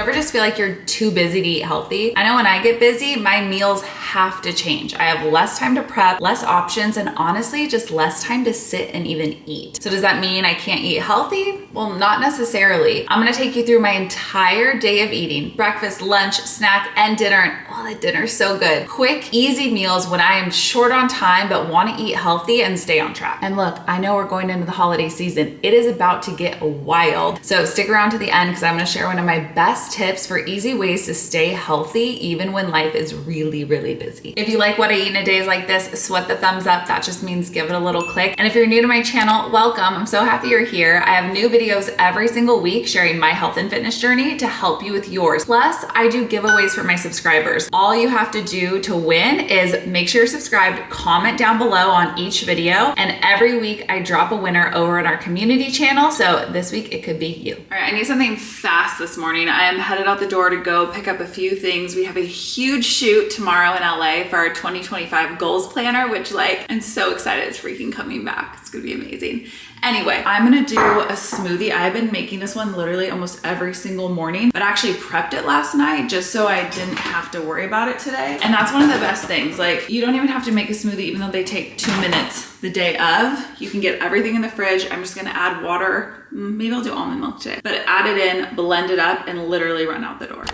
you ever just feel like you're too busy to eat healthy? I know when I get busy, my meals have to change. I have less time to prep, less options, and honestly, just less time to sit and even eat. So does that mean I can't eat healthy? Well, not necessarily. I'm gonna take you through my entire day of eating: breakfast, lunch, snack, and dinner. And oh, that dinner's so good. Quick, easy meals when I am short on time but wanna eat healthy and stay on track. And look, I know we're going into the holiday season. It is about to get wild. So stick around to the end because I'm gonna share one of my best tips for easy ways to stay healthy even when life is really, really busy. If you like what I eat in a day like this, sweat the thumbs up. That just means give it a little click. And if you're new to my channel, welcome. I'm so happy you're here. I have new videos every single week sharing my health and fitness journey to help you with yours. Plus, I do giveaways for my subscribers. All you have to do to win is make sure you're subscribed, comment down below on each video, and every week I drop a winner over at our community channel. So this week it could be you. All right, I need something fast this morning. I am headed out the door to go pick up a few things. We have a huge shoot tomorrow in LA for our 2025 goals planner, which I'm so excited it's freaking coming back. It's gonna be amazing. Anyway, I'm gonna do a smoothie. I've been making this one literally almost every single morning, but I actually prepped it last night just so I didn't have to worry about it today. And that's one of the best things. You don't even have to make a smoothie, even though they take 2 minutes the day of. You can get everything in the fridge. I'm just gonna add water. Maybe I'll do almond milk today, but add it in, blend it up, and literally run out the door.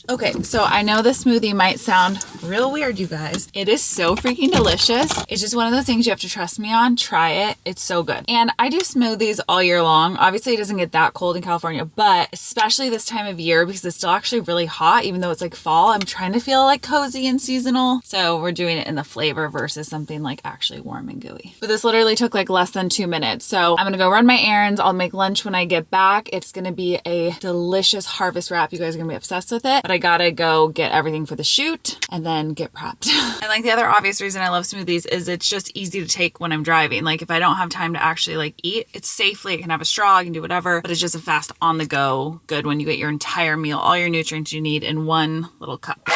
Okay, so I know the smoothie might sound real weird, you guys. It is so freaking delicious. It's just one of those things you have to trust me on. Try it. It's so good. And I do smoothies all year long. Obviously, it doesn't get that cold in California, but especially this time of year because it's still actually really hot, even though it's fall, I'm trying to feel cozy and seasonal. So we're doing it in the flavor versus something actually warm and gooey. But this literally took less than 2 minutes. So I'm gonna go run my errands. I'll make lunch when I get back. It's gonna be a delicious harvest wrap. You guys are gonna be obsessed with it. But I gotta go get everything for the shoot and then get prepped. And the other obvious reason I love smoothies is it's just easy to take when I'm driving. If I don't have time to actually eat, it's safely, I can have a straw, I can do whatever, but it's just a fast on the go good when you get your entire meal, all your nutrients you need in one little cup.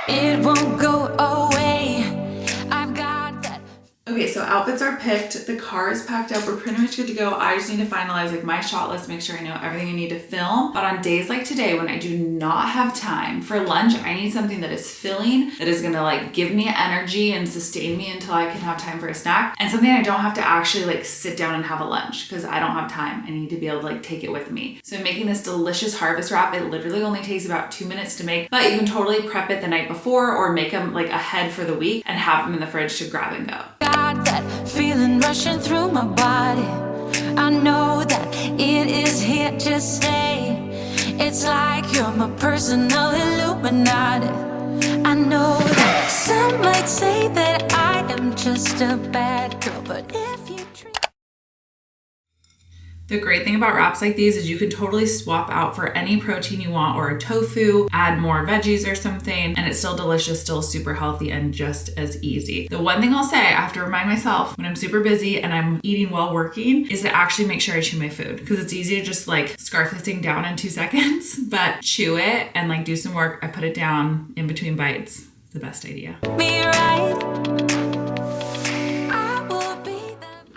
It won't go away. I've got that. Okay, so outfits are picked. The car is packed up. We're pretty much good to go. I just need to finalize my shot list, make sure I know everything I need to film. But on days like today, when I do not have time for lunch, I need something that is filling, that is gonna give me energy and sustain me until I can have time for a snack, and something I don't have to actually sit down and have a lunch because I don't have time. I need to be able to take it with me. So I'm making this delicious harvest wrap. It literally only takes about 2 minutes to make, but you can totally prep it the night before or make them ahead for the week and have them in the fridge to grab and go. That feeling rushing through my body. I know that it is here to stay. It's like you're my personal Illuminati. I know that some might say that I am just a bad girl, but if you treat... The great thing about wraps like these is you can totally swap out for any protein you want or a tofu, add more veggies or something, and it's still delicious, still super healthy, and just as easy. The one thing I'll say, I have to remind myself when I'm super busy and I'm eating while working is to actually make sure I chew my food, because it's easy to just scarf this thing down in 2 seconds, but chew it and do some work. I put it down in between bites. It's the best idea.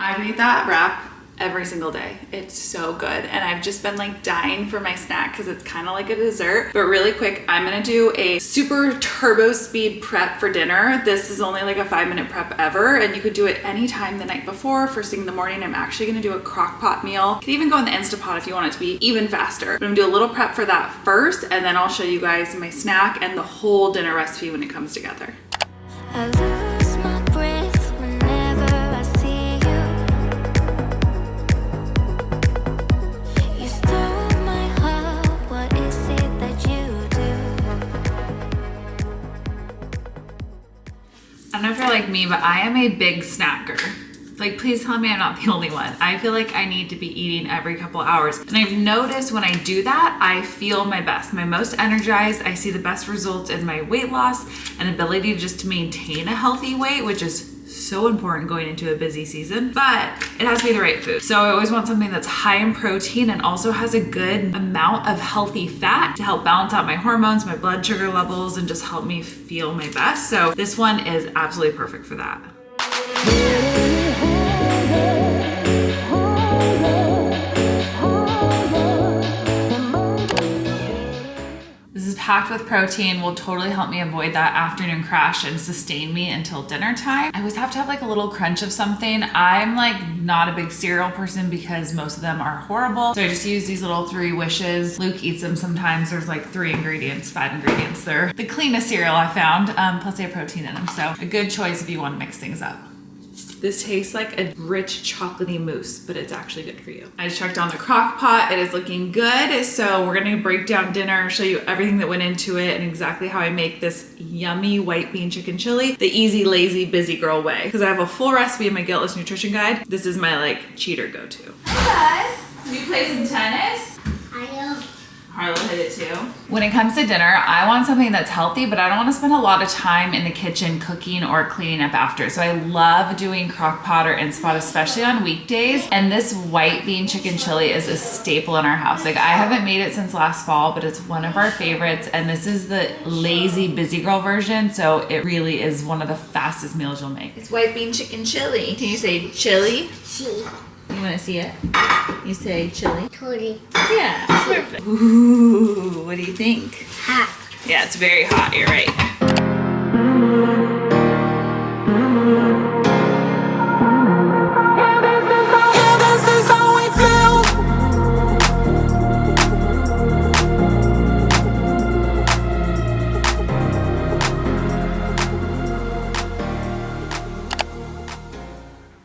I can eat that wrap every single day. It's so good. And I've just been dying for my snack because it's kind of like a dessert. But really quick, I'm gonna do a super turbo speed prep for dinner. This is only a 5-minute prep ever, and you could do it anytime the night before, first thing in the morning. I'm actually gonna do a crock pot meal. You could even go in the Instapot if you want it to be even faster. But I'm gonna do a little prep for that first, and then I'll show you guys my snack and the whole dinner recipe when it comes together. I don't know if you're like me, but I am a big snacker. Please tell me I'm not the only one. I feel like I need to be eating every couple hours. And I've noticed when I do that, I feel my best, my most energized. I see the best results in my weight loss and ability just to maintain a healthy weight, which is so important going into a busy season, but it has to be the right food. So I always want something that's high in protein and also has a good amount of healthy fat to help balance out my hormones, my blood sugar levels, and just help me feel my best. So this one is absolutely perfect for that. Packed with protein, will totally help me avoid that afternoon crash and sustain me until dinner time. I always have to have like a little crunch of something. I'm like not a big cereal person because most of them are horrible. So I just use these little 3 Wishes. Luke eats them sometimes. There's like 3 ingredients, 5 ingredients. They're the cleanest cereal I found. Plus they have protein in them. So a good choice if you want to mix things up. This tastes like a rich chocolatey mousse, but it's actually good for you. I just checked on the crock pot. It is looking good. So we're gonna break down dinner, show you everything that went into it and exactly how I make this yummy white bean chicken chili the easy, lazy, busy girl way. Because I have a full recipe in my Guiltless Nutrition Guide. This is my like cheater go-to. Hi, you play some tennis? I know. Harlow hit it too. When it comes to dinner, I want something that's healthy, but I don't want to spend a lot of time in the kitchen cooking or cleaning up after. So I love doing crock pot or Instant Pot, especially on weekdays. And this white bean chicken chili is a staple in our house. Like I haven't made it since last fall, but it's one of our favorites. And this is the lazy busy girl version. So it really is one of the fastest meals you'll make. It's white bean chicken chili. Can you say chili? Chili. You want to see it? You say chili? Chili. Yeah, perfect. Ooh, what do you think? Hot. Yeah, it's very hot. You're right.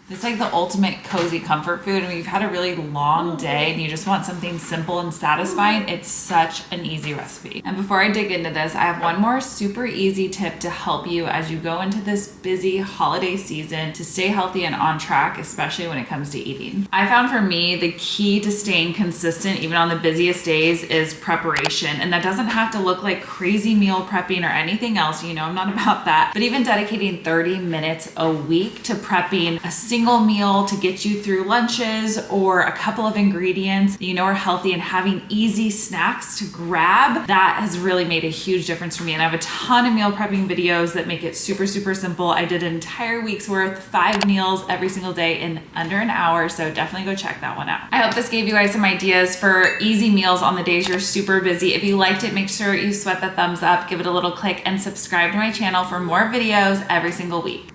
It's like the ultimate cozy comfort food. When you've had a really long day and you just want something simple and satisfying, it's such an easy recipe. And before I dig into this, I have one more super easy tip to help you as you go into this busy holiday season to stay healthy and on track, especially when it comes to eating. I found for me, the key to staying consistent, even on the busiest days, is preparation. And that doesn't have to look like crazy meal prepping or anything else. You know, I'm not about that. But even dedicating 30 minutes a week to prepping a single meal to get you through lunches or a couple of ingredients that you know are healthy and having easy snacks to grab, that has really made a huge difference for me. And I have a ton of meal prepping videos that make it super, super simple. I did an entire week's worth, 5 meals every single day in under an hour. So definitely go check that one out. I hope this gave you guys some ideas for easy meals on the days you're super busy. If you liked it, make sure you sweat the thumbs up, give it a little click, and subscribe to my channel for more videos every single week.